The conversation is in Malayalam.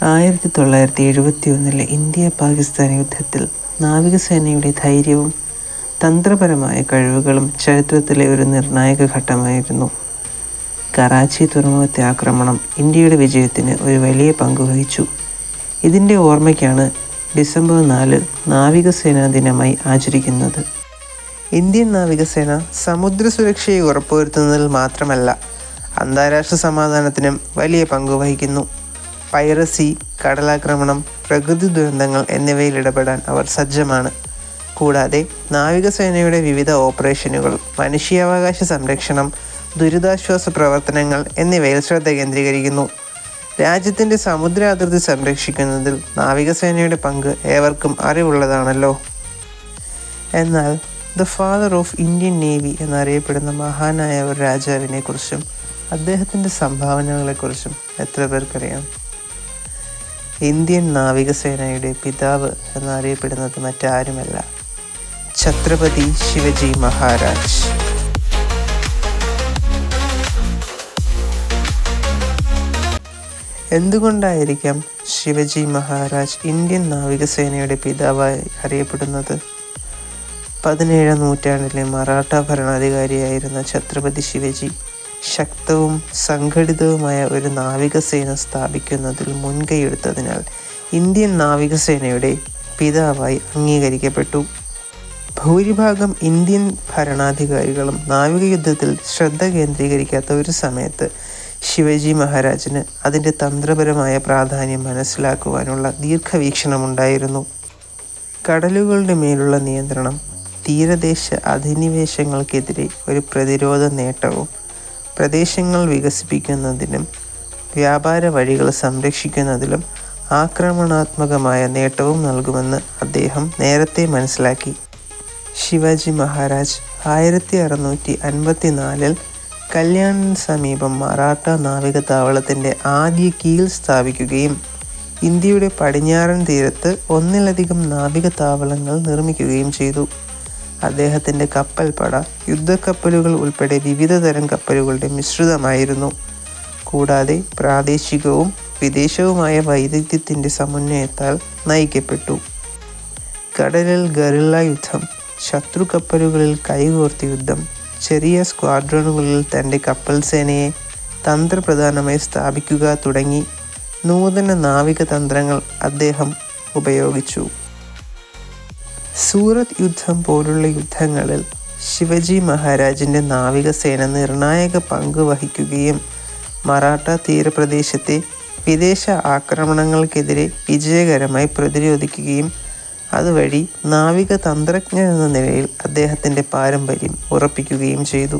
1971 ഇന്ത്യ പാകിസ്ഥാൻ യുദ്ധത്തിൽ നാവികസേനയുടെ ധൈര്യവും തന്ത്രപരമായ കഴിവുകളും ചരിത്രത്തിലെ ഒരു നിർണായക ഘട്ടമായിരുന്നു. കറാച്ചി തുറമുഖത്തെ ആക്രമണം ഇന്ത്യയുടെ വിജയത്തിന് ഒരു വലിയ പങ്ക് വഹിച്ചു. ഇതിൻ്റെ ഓർമ്മയ്ക്കാണ് ഡിസംബർ 4 നാവികസേനാ ദിനമായി ആചരിക്കുന്നത്. ഇന്ത്യൻ നാവികസേന സമുദ്ര സുരക്ഷയെ ഉറപ്പുവരുത്തുന്നതിൽ മാത്രമല്ല, അന്താരാഷ്ട്ര സമാധാനത്തിനും വലിയ പങ്ക് വഹിക്കുന്നു. പൈറസി, കടലാക്രമണം, പ്രകൃതി ദുരന്തങ്ങൾ എന്നിവയിൽ ഇടപെടാൻ അവർ സജ്ജമാണ്. കൂടാതെ നാവികസേനയുടെ വിവിധ ഓപ്പറേഷനുകൾ, മനുഷ്യാവകാശ സംരക്ഷണം, ദുരിതാശ്വാസ പ്രവർത്തനങ്ങൾ എന്നിവയിൽ ശ്രദ്ധ കേന്ദ്രീകരിക്കുന്നു. രാജ്യത്തിൻ്റെ സമുദ്രാതിർത്തി സംരക്ഷിക്കുന്നതിൽ നാവികസേനയുടെ പങ്ക് ഏവർക്കും അറിവുള്ളതാണല്ലോ. എന്നാൽ the father of Indian navy എന്നറിയപ്പെടുന്ന മഹാനായ ഒരു രാജാവിനെ കുറിച്ചും അദ്ദേഹത്തിൻ്റെ സംഭാവനകളെക്കുറിച്ചും എത്ര പേർക്കറിയാം? ഇന്ത്യൻ നാവികസേനയുടെ പിതാവ് എന്നറിയപ്പെടുന്നത് മറ്റാരുമല്ല, ഛത്രപതി ശിവജി മഹാരാജ്. എന്തുകൊണ്ടായിരിക്കാം ശിവജി മഹാരാജ് ഇന്ത്യൻ നാവികസേനയുടെ പിതാവായി അറിയപ്പെടുന്നത്? 17ാം നൂറ്റാണ്ടിലെ മറാഠ ഭരണാധികാരിയായിരുന്ന ഛത്രപതി ശിവജി ശക്തവും സംഘടിതവുമായ ഒരു നാവികസേന സ്ഥാപിക്കുന്നതിൽ മുൻകൈയെടുത്തതിനാൽ ഇന്ത്യൻ നാവികസേനയുടെ പിതാവായി അംഗീകരിക്കപ്പെട്ടു. ഭൂരിഭാഗം ഇന്ത്യൻ ഭരണാധികാരികളും നാവിക യുദ്ധത്തിൽ ശ്രദ്ധ കേന്ദ്രീകരിക്കാത്ത ഒരു സമയത്ത് ശിവജി മഹാരാജിന് അതിൻ്റെ തന്ത്രപരമായ പ്രാധാന്യം മനസ്സിലാക്കുവാനുള്ള ദീർഘവീക്ഷണമുണ്ടായിരുന്നു. കടലുകളുടെ മേലുള്ള നിയന്ത്രണം, തീരദേശ അധിനിവേശങ്ങൾക്കെതിരെ ഒരു പ്രതിരോധ നേട്ടവും, പ്രദേശങ്ങൾ വികസിപ്പിക്കുന്നതിനും വ്യാപാര വഴികൾ സംരക്ഷിക്കുന്നതിലും ആക്രമണാത്മകമായ നേട്ടവും നൽകുമെന്ന് അദ്ദേഹം നേരത്തെ മനസ്സിലാക്കി. ശിവാജി മഹാരാജ് 1654 കല്യാണിന് സമീപം മറാഠ നാവികതാവളത്തിൻ്റെ ആദ്യ കീൽ സ്ഥാപിക്കുകയും ഇന്ത്യയുടെ പടിഞ്ഞാറൻ തീരത്ത് ഒന്നിലധികം നാവികതാവളങ്ങൾ നിർമ്മിക്കുകയും ചെയ്തു. അദ്ദേഹത്തിൻ്റെ കപ്പൽപ്പട യുദ്ധക്കപ്പലുകൾ ഉൾപ്പെടെ വിവിധ തരം കപ്പലുകളുടെ മിശ്രിതമായിരുന്നു. കൂടാതെ പ്രാദേശികവും വിദേശവുമായ വൈദഗ്ധ്യത്തിൻ്റെ സമന്വയത്താൽ നയിക്കപ്പെട്ടു. കടലിൽ ഗറില്ല യുദ്ധം, ശത്രു കപ്പലുകളിൽ കൈകോർത്ത യുദ്ധം, ചെറിയ സ്ക്വാഡ്രണുകളിൽ തൻ്റെ കപ്പൽ സേനയെ തന്ത്രപ്രധാനമായി സ്ഥാപിക്കുക തുടങ്ങി നൂതന നാവിക തന്ത്രങ്ങൾ അദ്ദേഹം ഉപയോഗിച്ചു. സൂറത്ത് യുദ്ധം പോലുള്ള യുദ്ധങ്ങളിൽ ശിവജി മഹാരാജിൻ്റെ നാവികസേന നിർണായക പങ്ക് വഹിക്കുകയും മറാഠ തീരപ്രദേശത്തെ വിദേശ ആക്രമണങ്ങൾക്കെതിരെ വിജയകരമായി പ്രതിരോധിക്കുകയും അതുവഴി നാവിക തന്ത്രജ്ഞൻ എന്ന നിലയിൽ അദ്ദേഹത്തിൻ്റെ പാരമ്പര്യം ഉറപ്പിക്കുകയും ചെയ്തു.